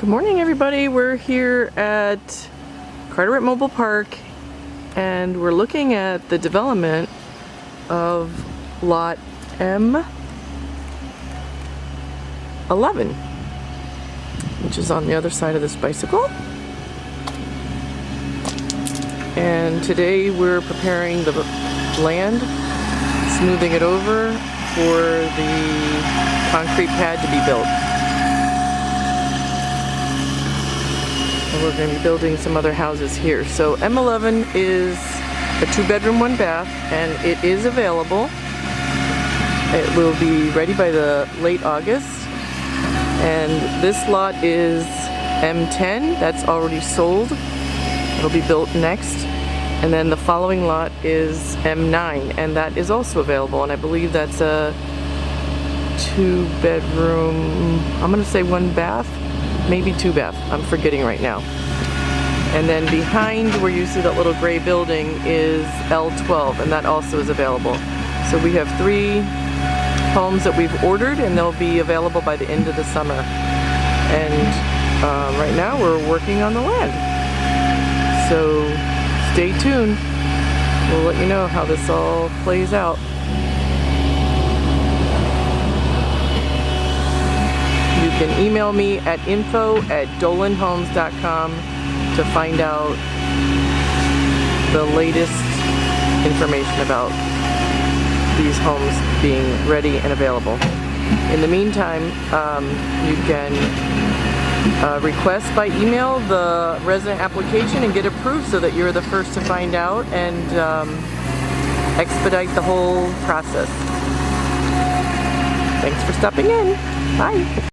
Good morning, everybody. We're here at Carteret Mobile Park and we're looking at the development of lot M-11, which is on the other side of this bicycle. And today we're preparing the land, smoothing it over for the concrete pad to be built. And we're going to be building some other houses here. So M-11 is a 2-bedroom, 1-bath, and it is available. It will be ready by the late August. And this lot is M10, that's already sold. It'll be built next. And then the following lot is M9, and that is also available. And I believe that's a 2-bedroom, I'm going to say 1-bath. Maybe 2-bath, I'm forgetting right now. And then behind where you see that little gray building is L12, and that also is available. So we have 3 homes that we've ordered, and they'll be available by the end of the summer. And right now we're working on the land. So stay tuned. We'll let you know how this all plays out. You can email me at info@dolanhomes.com to find out the latest information about these homes being ready and available. In the meantime, you can request by email the resident application and get approved so that you're the first to find out and expedite the whole process. Thanks for stopping in. Bye.